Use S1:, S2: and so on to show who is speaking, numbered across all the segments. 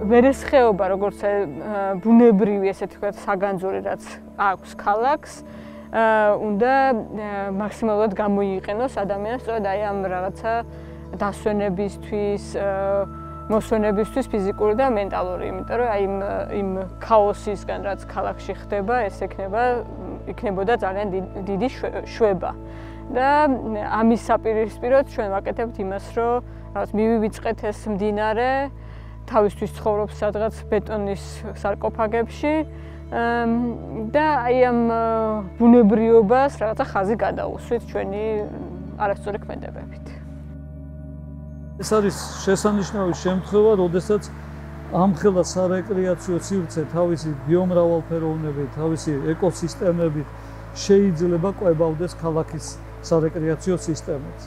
S1: ვერესხეობა, როგორც ბუნებრივი, ესე თქვათ, საგანძური, რაც აქვს ქალაქს, უნდა მაქსიმალურად გამოიყენოს ადამიანს სწორედ აი ამ რაღაცა დასვენებისთვის, მოსვენებისთვის ფიზიკური და მენტალური, იმიტომ რომ აი იმ ქაოსისგან, რაც ქალაქში ხდება, ეს იქნებოდა ძალიან დიდი შვება. და ამის საპირისპიროდ ჩვენ ვაკეთებთ იმას, რომ რაღაც მივივიწყეთ ეს მდინარე, თავისთვის ცხოვრობს სადღაც ბეტონის სარკოფაგებში და აი ამ ბუნებრიობას რაღაცა ხაზი გადაუსვით ჩვენი არასწორი ქმედებებით.
S2: ეს არის შესანიშნავი შემთხვევა, როდესაც ამხელა სარეკრეაციო სივრცე თავისი ბიომრავალფეროვნებით, თავისი ეკოსისტემებით შეიძლება კვებავდეს ქალაქის სარეკრეაციო სისტემას.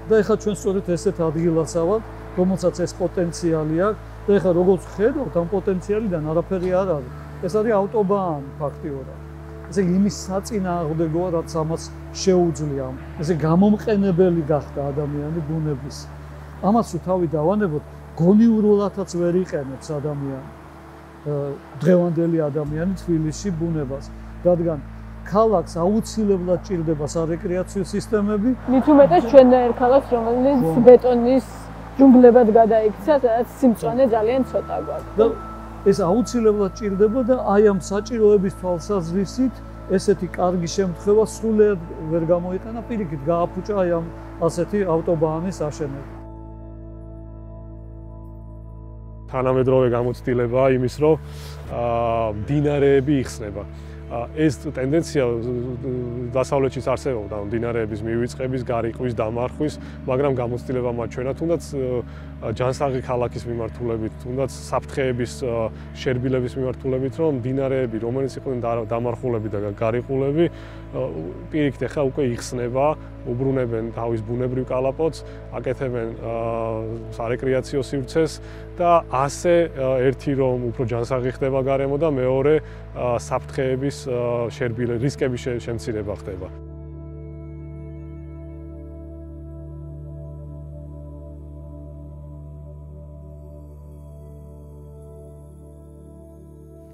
S2: და ეხლა ჩვენ სწორედ ესეთ ადგილას ავალთ, რომელსაც ეს პოტენციალი აქვს და ეხლა როგორც ხედავთ, ამ პოტენციალიდან არაფერი არ არის. ეს არის ავტობანი ფაქტიურად. ესე იმის საწინააღმდეგოა, რაც ამას შეუძლია. ესე გამომყენებელი გახდა ადამიანი ბუნების. ამას თუ თავი დავანებოთ, გონიურულადაც ვერ იყენებს ადამიანი. დღევანდელი ადამიანი თბილისში ბუნებას, რადგან ქალაქს აუცილებლად ჭირდება სარეკრეაციო სისტემები.
S1: მით უმეტეს ჩვენნაირ ქალაქს, რომელიც ბეტონის ჯუნგლებად გადაიქცა, სადაც სიმწვანე ძალიან ცოტა გვაქვს.
S2: და ეს აუცილებლად ჭირდება და აი ამ საჭიროების თვალსაზრისით ესეთი კარგი შემთხვევა სრულიად ვერ გამოიყენა, პირიქით გააფუჭა აი ამ ასეთი ავტობანის აშენება.
S3: თანამედროვე გამოცდილებაა იმის, რომ მდინარეები იხსნება. ეს ტენდენცია დასავლეთშიც არსებობდა მდინარეების მივიწყების, გარიყვის, დამარხვის, მაგრამ გამოცდილება მათ ჩვენა თუნდაც ჯანსაღი ქალაქის მიმართულებით, თუნდაც საფრთხეების შერბილების მიმართულებით, რომ მდინარეები, რომელიც იყვნენ დამარხულები და გარიყულები, პირიქით ახლა უკვე იხსნება, უბრუნებენ თავის ბუნებრივ კალაპოტს, აკეთებენ სარეკრეაციო სივრცეს და ასე ერთი რომ უფრო ჯანსაღი ხდება გარემო და მეორე საფრთხეების შერბილების რისკების შემცირება ხდება.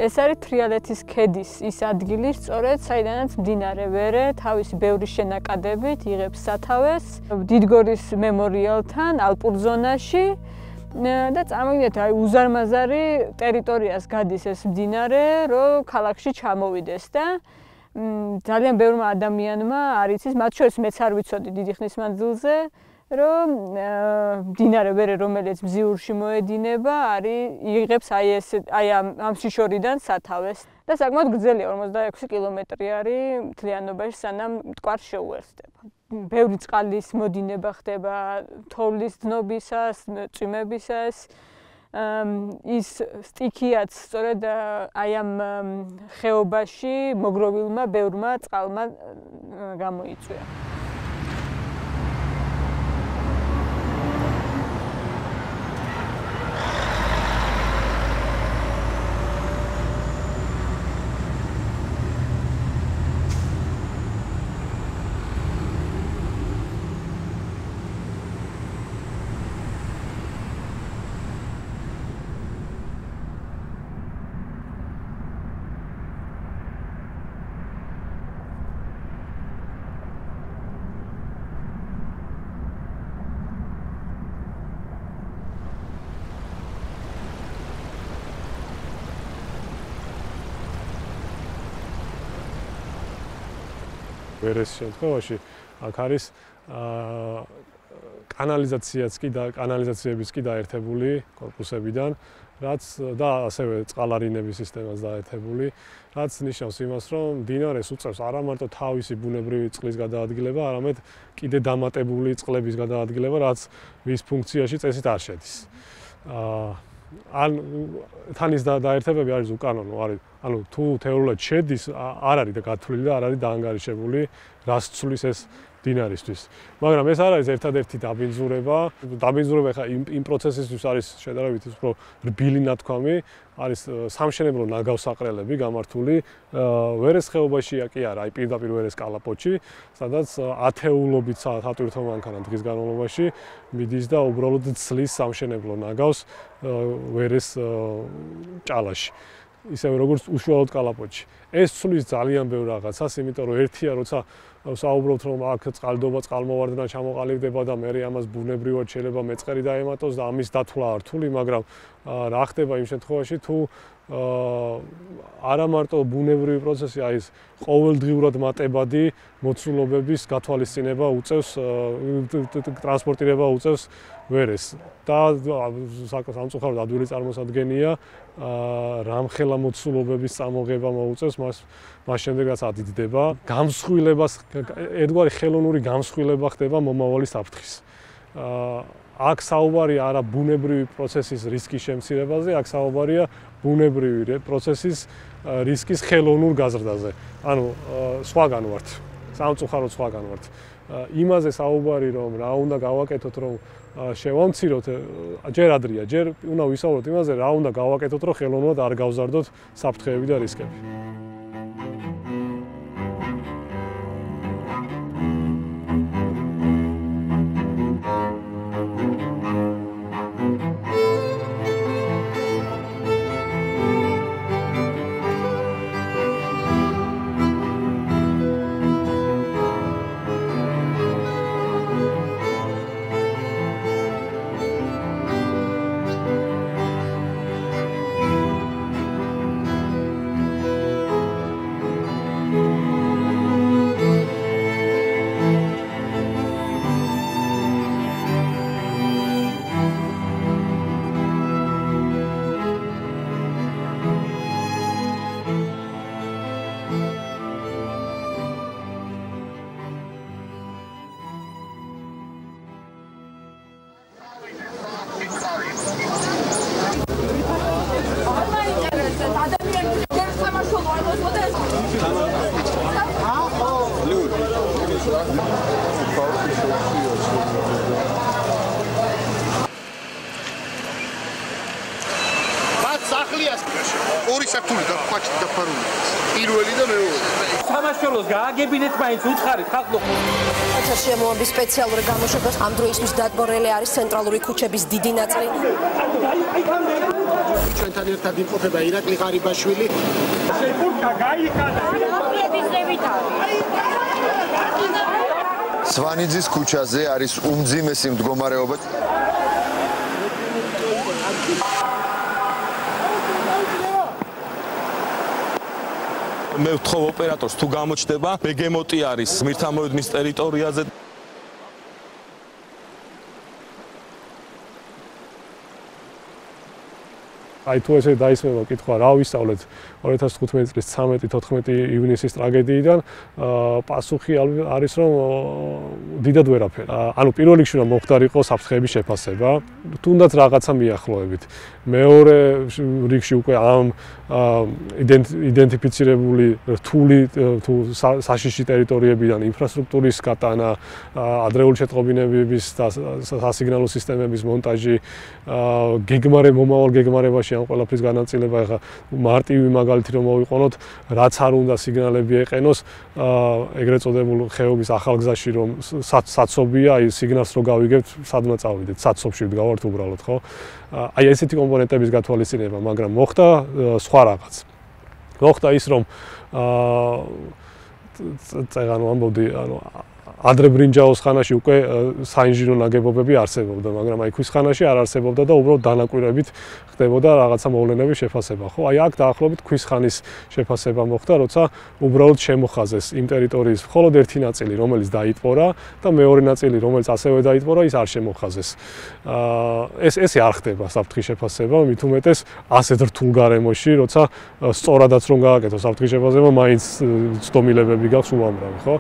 S1: ეს არის თრიალეთის ქედის ის ადგილი, სწორედ საიდანაც მდინარე ვერე თავისი ბევრი შენაკადებით იღებს სათავეს დიდგორის მემორიალთან ალპურ ზონაში და წარმოგიდგენთ, აი უზარმაზარი ტერიტორიას გადის ეს მდინარე, რომ ქალაქში ჩამოვიდეს და ძალიან ბევრმა ადამიანმა არ იცის, მათ შორის მეც არ ვიცოდი დიდი ხნის მანძილზე, რომ მდინარე ვერე, რომელიც მზიურში მოედინება, იღებს აი ამ შიშორიდან სათავეს და საკმაოდ გრძელია, 46 კილომეტრი არის მთლიანობაში, სანამ მტკვარს შეუერთდება. ბევრი წყლის მოდინება ხდება თოვლის დნობისას, წვიმებისას. ის სტიქიაც სწორედ აი ამ ხეობაში მოგროვილმა ბევრმა წყალმა გამოიწვია.
S3: ვერეს შემთხვევაში აქ არის კანალიზაციების კი დაერთებული კორპუსებიდან, რაც და ასევე წყალარინების სისტემას დაერთებული, რაც ნიშნავს იმას, რომ მდინარეს უწევს არა მარტო თავისი ბუნებრივი წყლის გადაადგილება, არამედ კიდე დამატებული წყლების გადაადგილება, რაც მის ფუნქციაში წესით არ შედის. თან ის დაერთებები არის უკანონო, ანუ თუ თეორიულად შედის, არ არის და გათვლილი და არ არის დაანგარიშებული, რას ცვლის ეს დინარისთვის. მაგრამ ეს არ არის ერთადერთი დაბინძურება. დაბინძურება ხა იმ პროცესისთვის არის შედარებით უფრო რბილი ნათქვამი, არის სამშენებლო ნაგავსაყრელები გამართული ვერეს ხეობაშია კი არა, აი პირდაპირ ვერეს კალაპოტში, სადაც ათეულობით სატვირთო მანქანა დღის განმავლობაში მიდის და უბრალოდ ცლის სამშენებლო ნაგავს ვერეს ჭალაში. ისევე როგორც უშუალოდ კალაპოტში. ეს ცვლის ძალიან ბევრ რაღაცას, იმიტომ რომ ერთია, როცა საუბრობთ რომ აქ წყალდობა, წყალმოვარდნა ჩამოყალიბდება და მე ამას ბუნებრივად შეიძლება მეწყერი დაემატოს და ამის დათვლა არ რთული, მაგრამ რა ხდება იმ შემთხვევაში თუ არა მარტო ბუნებრივი პროცესი, აი ეს ყოველდღიურად მატებადი მოცულობების გათვალისწინება უწევს ტრანსპორტირება უწევს ვერეს და სამწუხაროდ ადვილი წარმოსადგენია რამხელა მოცულობების წამოღება მოუწევს მას შემდეგაც ადიდება გამსხვილებას ერთგვარი ხელოვნური გამსხვილება ხდება მომავალი საფრთხის აქ საუბარი არა ბუნებრივი პროცესის რისკის შემცირებაზე, აქ საუბარია ბუნებრივი პროცესის რისკის ხელოვნურ გაზრდაზე. ანუ სხვაგან ვართ, სამწუხაროდ სხვაგან ვართ. იმაზე საუბარი რომ რა უნდა გავაკეთოთ რომ შევამციროთ, ჯერ ადრეა, ჯერ უნდა ვისაუბროთ იმაზე რა უნდა გავაკეთოთ რომ ხელოვნურად არ გავზარდოთ საფრთხეები და რისკები.
S4: ორი საფთული და ფაჩი დაფარული. პირველი და მეორე.
S5: სამაშველოს გააგებინეთ მაინც უცხარით ხალხო.
S6: აჩა შემოამბის სპეციალური გამოშვებას ამ დროისთვის დადბორელი არის ცენტრალური ქუჩების დიდი ნაწილი.
S4: ჩვენთან ერთად იმყოფება ირაკლი ღარიბაშვილი.
S5: შეფურკა გაიხადა.
S4: სვანიძის ქუჩაზე არის უმძიმესი მდგომარეობა.
S7: მე ვთხოვ ოპერატორს თუ გამოჩნდება ბეგემოტი არის მირთამოედნის ტერიტორიაზე
S3: აი თუ ესე დაისმება კითხვა რა ვისწავლეთ 2015 წლის 13-14 ივნისის ტრაგედიიდან პასუხი არის რომ დიდად ვერაფერი. ანუ პირველ რიგში რომ მოხდარიყო საფრთხეების შეფასება, თუნდაც რაღაცა მიახლოებით. მეორე რიგში უკვე ამ იდენტიფიცირებული რთული თუ საშიში ტერიტორიებიდან ინფრასტრუქტურის გატანა, ადრეული შეტყობინებების და სასიგნალო სისტემების მონტაჟი, მომავალ გეგმარებაში ამ ყველაფრის განაწილება, ახლა მარტივი მაგალითი რომ მოვიყონოთ, რაც არ უნდა სიგნალები ეყენოს, ეგრეთ წოდებულ ხეობის ახალგზაში რომ საცობია, აი სიგნალს რო გავიგებთ, სადმა წავიდეთ, საცობში ვდგავართ უბრალოდ, ხო? აი ესეთი კომპონენტების გათვალისწინება, მაგრამ მოხდა სხვა რაღაც. მოხდა ის რომ წეგანო ამბობდი, ანუ ადრე ბრინჯაოს ხანაში უკვე საინჟინრო ნაგებობები არსებობდა, მაგრამ აი ქვის ხანაში არ არსებობდა და უბრალოდ დანაკვირებით ხდებოდა რაღაცა მოვლენების შეფასება, ხო? აი აქ დაახლოებით ქვის ხანის შეფასება მოხდა, როცა უბრალოდ შემოხაზეს იმ ტერიტორიის მხოლოდ ერთი ნაწილი, რომელიც დაიტბორა და მეორე ნაწილი, რომელიც ასევე დაიტბორა, ის არ შემოხაზეს. ესე არ ხდება საფრთხის შეფასება, მით უმეტეს ასეთ რთულ გარემოში, როცა სწორადაც რომ გააკეთო საფრთხის შეფასება, მაინც ცდომილებები გაქვს უამრავი, ხო?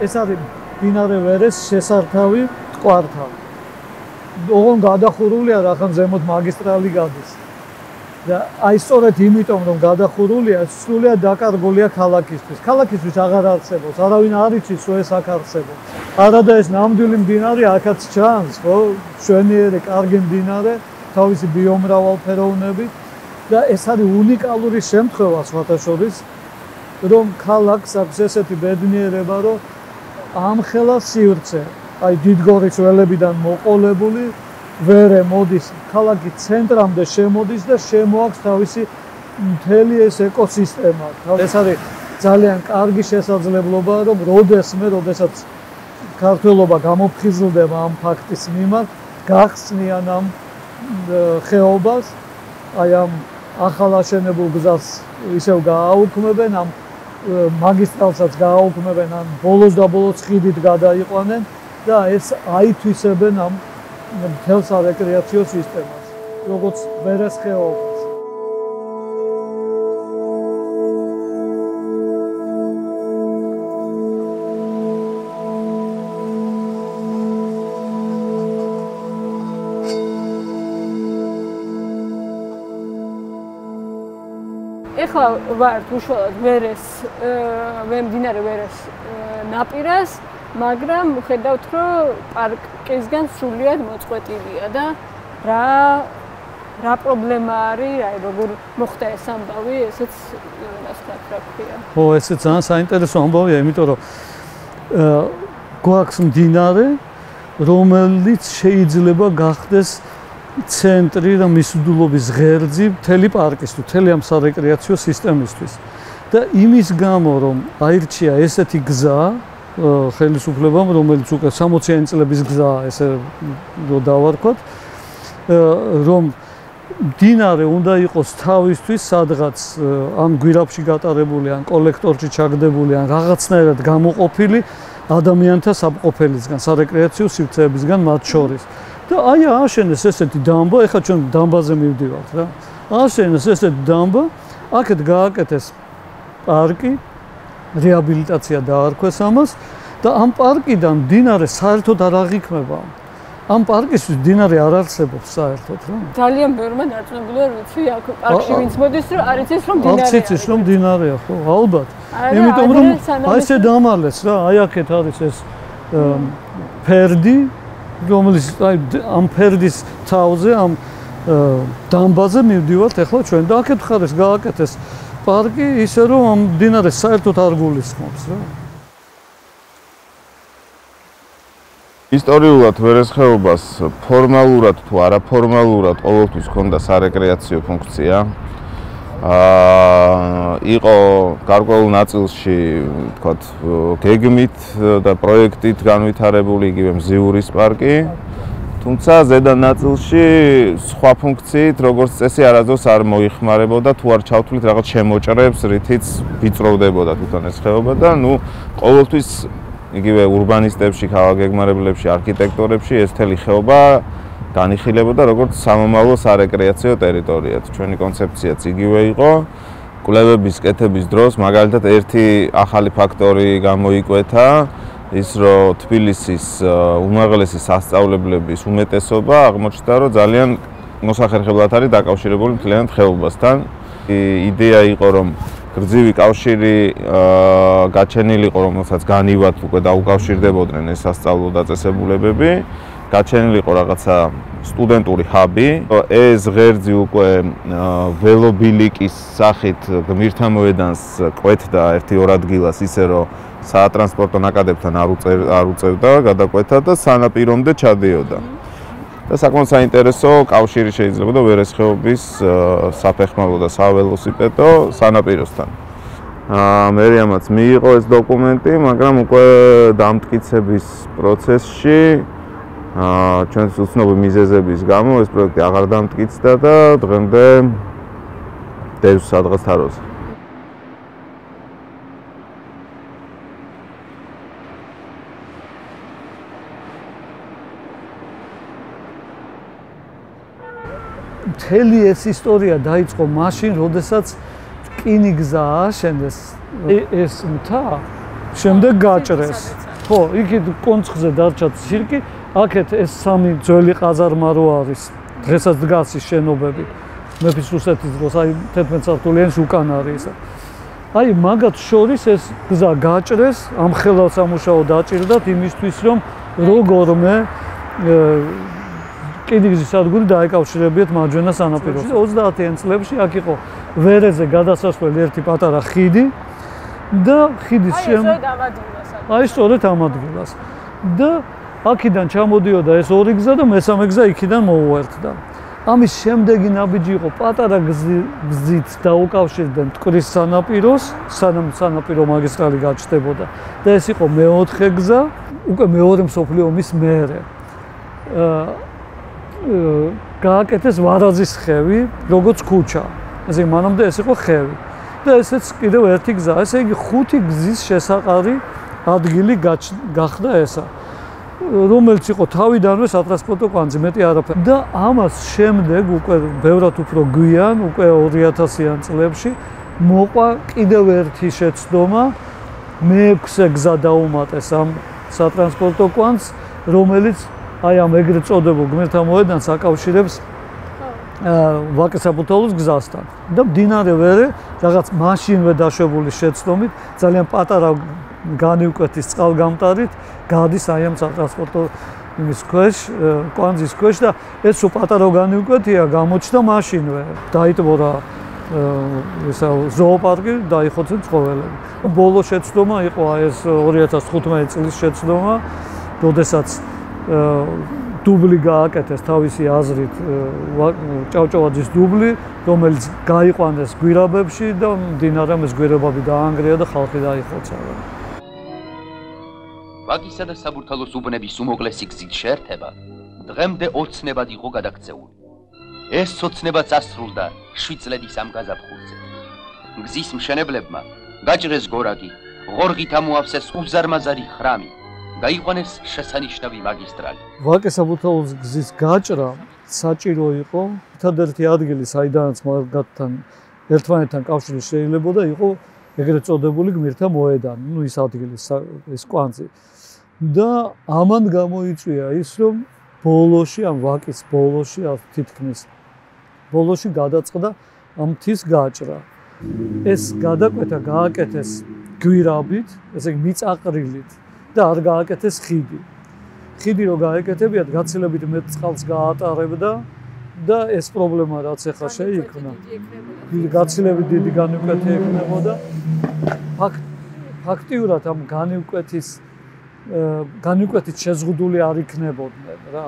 S2: ეს არის მდინარე ვერეს შესართავი მტკვართან. ოღონ გადახურულია, რახან ზემოთ მაგისტრალი გადის. და აი სწორედ იმიტომ რომ გადახურულია, სრულიად დაკარგულია ქალაქისთვის. ქალაქისთვის აღარ არსებობს, არავინ არ იცის რომ ეს აქ არსებობს. არადა ეს ნამდვილი მდინარე აქაც ჩანს, ხო? მშვენიერი, კარგი მდინარე, თავისი ბიომრავალფეროვნებით და ეს არის უნიკალური შემთხვევა სხვათაშორის, რომ ქალაქს აქვს ესეთი ბედნიერება, რომ ამხელა სივრცე, აი დიდგორის ველებიდან მოყოლებული ვერე მოდის ქალაქი ცენტრამდე შემოდის და შემოაქვს თავისი მთელი ეს ეკოსისტემა. ეს არის ძალიან კარგი შესაძლებლობა, რომ როდესაც ქართველობა გამოფხიზლდება ამ ფაქტის მიმართ, გახსნიან ამ ხეობას, აი ამ ახალ აშენებულ გზას ისევ გააუქმებენ, ამ მაგისტრალსაც გააუქმებენ, ან ბოლოს და ბოლოს ხიდით გადაიყვანენ და ეს აითვისებენ ამ მთელს რეკრეაციო სისტემას, როგორც ვერეს ხეობას.
S1: ეხლა ვართ უშუალოდ ვერეს, მდინარე ვერეს ნაპირას, მაგრამ ხედავთ, რომ პარკისგან სრულიად მოწყვეტილია და რა პრობლემა არის, აი როგორ მოხდა ეს ამბავი, ესეც ნასკრად რა ქვია.
S2: ხო, ესეც ძალიან საინტერესო ამბავია, იმიტომ რომ გვაქვს მდინარე, რომელიც შეიძლება გახდეს ცენტრი და მისუდულობის ღერძი მთელი პარკისთვის, მთელი ამ სარეკრეაციო სისტემისთვის. და იმის გამო, რომ აირჩია ესეთი გზა ხელისუფლებამ, რომელიც უკვე 60-იანი წლების გზაა, ესე დავარქვათ, რომ მდინარე უნდა იყოს თავისთვის სადღაც ან გვირაბში გატარებული, ან კოლექტორში ჩაგდებული, ან რაღაცნაირად გამოყოფილი ადამიანთა სამყოფელისგან, სარეკრეაციო სივრცეებისგან მათ შორის. და აი ააშენეს ესეთი დამბა, ეხლა ჩვენ დამბაზე მივდივართ რა. ააშენეს ესეთი დამბა, აქეთ გააკეთეს პარკი, რეაბილიტაცია დაარქვეს ამას და ამ პარკიდან მდინარე საერთოდ არ აღიქმება. ამ პარკისთვის მდინარე არ არსებობს საერთოდ რა.
S1: ძალიან ბევრმა დარწმუნებულია, რომ იცი აქ პარკში ვინც მოდის, რომ არ იცის რომ მდინარეა.
S2: არ იცის რომ მდინარეა, ხო, ალბათ. იმიტომ რომ აი ესე დამალეს რა, აი აქეთ არის ეს ფერდი, რომელიც აი ამ ფერდის თავზე, ამ დამბაზე მივდივართ ახლა ჩვენ და აქეთ ხარეს გააკეთეს პარკი ისე რომ ამ მდინარეს საერთოდ არ გულისხმობს რა.
S8: ისტორიულად ვერესხეობას ფორმალურად თუ არაფორმალურად ყოველთვის ჰქონდა სარეკრეაციო ფუნქცია. იყო გარკვეულ ნაწილში, თქვათ, გეგმით და პროექტით განვითარებული იგივე მზიურის პარკი, თუმცა ზედა ნაწილში სხვა ფუნქციით, როგორც წესი, არასდროს არ მოიხმარებოდა თუ არ ჩავთვლით რაღაც შემოჭრებს, რითიც ვიწროვდებოდა თვითონ ეს ხეობა და ნუ ყოველთვის იგივე ურბანისტებში, ქალაქგეგმარებლებში, არქიტექტორებში ეს მთელი ხეობა განიხილებოდა როგორც სამომავლო სარეკრეაციო ტერიტორიად. ჩვენი კონცეფციაც იგივე იყო. კვლევების კეთების დროს მაგალითად ერთი ახალი ფაქტორი გამოიკვეთა, ის რომ თბილისის უმაღლესი სასწავლებლების უმეტესობა აღმოჩნდა, რომ ძალიან მოსახერხებლად არის დაკავშირებული მთლიანად ხეობასთან. იდეა იყო, რომ გრძივი კავშირი გაჩენილიყო, რომელსაც განივად უკვე დაუკავშირდებოდნენ ეს სასწავლო დაწესებულებები. გაჩენილიყო რაღაცა სტუდენტური ჰაბი. ეს ღერძი უკვე ველობილიკის სახით გმირთა მოედანს კვეთდა 1-2 ადგილას, ისე რომ სატრანსპორტო ნაკადებთან არ უწევდა გადაკვეთა და სანაპირომდე ჩადიოდა. და საკმაოდ საინტერესო კავშირი შეიძლებოდა ვერესხეობის საფეხმავლო და საველოსიპედო სანაპიროსთან. მერიამაც მიიღო ეს დოკუმენტი, მაგრამ უკვე დამტკიცების პროცესში ჩვენს უცნობი მიზეზების გამო ეს პროექტი აღარ დამტკიცდა და დღემდე დევს სადღაც თაროზე.
S2: მთელი ეს ისტორია დაიწყო მაშინ, როდესაც რკინიგზა ააშენეს ეს მთა, შემდეგ გაჭრეს. ხო, იქით კონცხზე დარჩა ცირკი, აქეთ ეს სამი ძველი ყაზარმა რო არის, დღესაც დგას ის შენობები. მეფის რუსეთის დროს, აი 11 საუკუნეში უკან არის ისა. აი მაგათ შორის ეს გზა გაჭრეს, ამ ხელსამუშაო დაჭირდათ იმისთვის, რომ როგორმე კიდიგზის სადგური დაეკავშირებიათ მარჯვენა სანაპიროს. 30-იან წლებში აქ იყო ვერეზე გადასასვლელი ერთი პატარა ხიდი და ხიდის აი სწორედ ამ ადგილას. და აქედან ჩამოდიოდა ეს ორი გზა და მესამე გზა იქიდან მოუერთდა. ამის შემდეგი ნაბიჯი იყო პატარა გზით დაუკავშირდნენ მტკვრის სანაპიროს, სანამ სანაპირო მაგისტრალი გაჩნდებოდა. და ეს იყო მეოთხე გზა, უკვე მეორე მსოფლიო ომის მერე. გააკეთეს ვარაზის ხევი, როგორც ქუჩა. ესე მანამდე ეს იყო ხევი. და ესეც კიდევ ერთი გზა. ესე იგი 5 გზის შესაყარი ადგილი გახდა ესა. რომელიც იყო თავიდანვე სატრანსპორტო კვანძი, მეტი არაფერი. და ამას შემდეგ უკვე ბევრად უფრო გვიან, უკვე 2000-იან წლებში მოყვა კიდევ ერთი შეცდომა, მეექვსე გზა დაუმატეს ამ სატრანსპორტო კვანძს, რომელიც აი ამ ეგრეთ წოდებულ გმირთა მოედანს აკავშირებს ვაკე-საბურთალოს გზასთან. და მდინარე ვერე რაღაც მაშინვე დაშვებული შეცდომით, ძალიან პატარა განივკვეთის წყალგამტარით გადის აი ამ სატრანსპორტო იმის ქვეშ, კვანძის ქვეშ და ეს სულ პატარა განივკვეთია, გამოჩნდა მაშინვე. დაიტბორა ესა ზოოპარკი, დაიხოცეს ცხოველები. ბოლო შეცდომა იყო ეს 2015 წლის შეცდომა, როდესაც დუბლი გააკეთეს თავისი აზრით ჭავჭავაძის დუბლი, რომელიც გაიყვანეს გვირაბებში და მდინარემ ეს გვირაბები დაანგრია და ხალხი დაიხოცა.
S9: ვაკისა და საბურთალოს უბნების უმოკლესი გზით შეერთება დღემდე ოცნებად იყო გადაქცეული. ეს ოცნება წასრულდა 7 წლების ამ გაზაფხულზე. გზის მშენებლებმა გაჭრეს გორაკი, ღორღით ამოავსეს უზარმაზარი ხრამი, გაიყვანეს შესანიშნავი მაგისტრალი.
S2: ვაკე-საბურთალოს გზის გაჭრა საჭირო იყო, ერთადერთი ადგილი, საიდანაც მაგათთან ერთმანეთთან კავშირი შეიძლებოდა, იყო ეგრეთ წოდებული გმირთა მოედანი, ну ის ადგილი, ეს კვანძი. და ამან გამოიწვია ის, რომ ბოლოში, ამ ვაკის ბოლოში, თითქმის ბოლოში გადაწყდა ამ მთის გაჭრა. ეს გადაკვეთა გააკეთეს გვირაბით, ესე იგი მიწაყრილით და არ გააკეთეს ხიდი. ხიდი რო გაეკეთებიათ, გაცილებით მეტ წყალს გაატარებდა და ეს პრობლემა რაც ახლა შეიქმნა. გაცილებით დიდი განივკვეთი ექნებოდა. ფაქტიურად ამ განივკვეთით შეზღუდული არ იქნებოდნენ რა.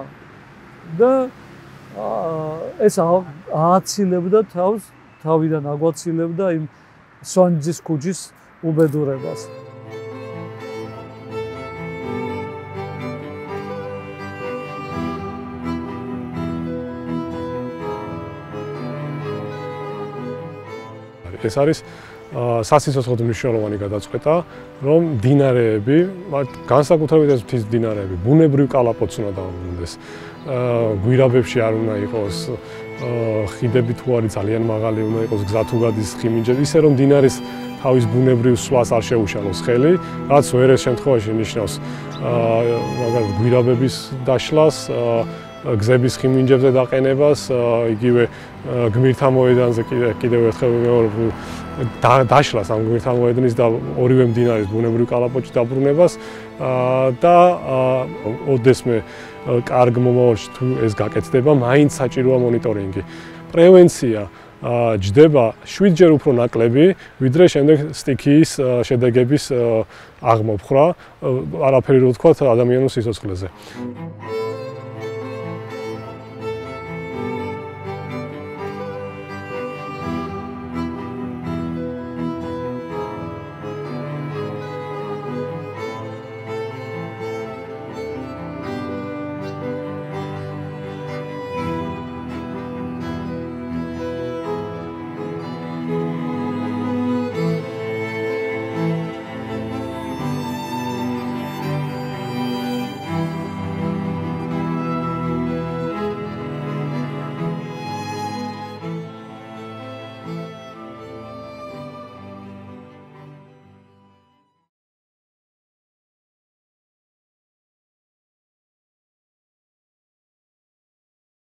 S2: და ეს ააცილებდა თავს, თავიდან აგვაცილებდა იმ სვანჯის ქუჩის უბედურებას.
S3: ეს არის სასიცოცხლო მნიშვნელოვანი გადაწყვეტა, რომ მდინარეები, განსაკუთრებით ეს მთის მდინარეები, ბუნებრივ კალაპოტს უნდა დაუბრუნდეს. გვირაბებში არ უნდა იყოს ხიდები თუ არის ძალიან მაღალი, უნდა იყოს გზა თუ გადის ხიმინჯები, ისე რომ მდინარის თავის ბუნებრივ სვლას არ შეუშალოს ხელი, რაც ვერეს შემთხვევაში ნიშნავს მაგალითად გვირაბების დაშლას, გზების ხიმინჯებზე დაყენებას, იგივე გმირთა მოედანზე კიდევ ერთხელ დაშლას ამ გმირთა მოედნის და ორივე მდინარის ბუნებრივ კალაპოტში დაბრუნებას და ოდესმე კარგ მომავალში თუ ეს გაკეთდება, მაინც საჭიროა მონიტორინგი. პრევენცია ჯდება 7-ჯერ უფრო ნაკლები, ვიდრე შემდეგ სტიქიის შედეგების აღმოფხვრა, არაფერი რო ვთქვათ ადამიანის სიცოცხლეზე.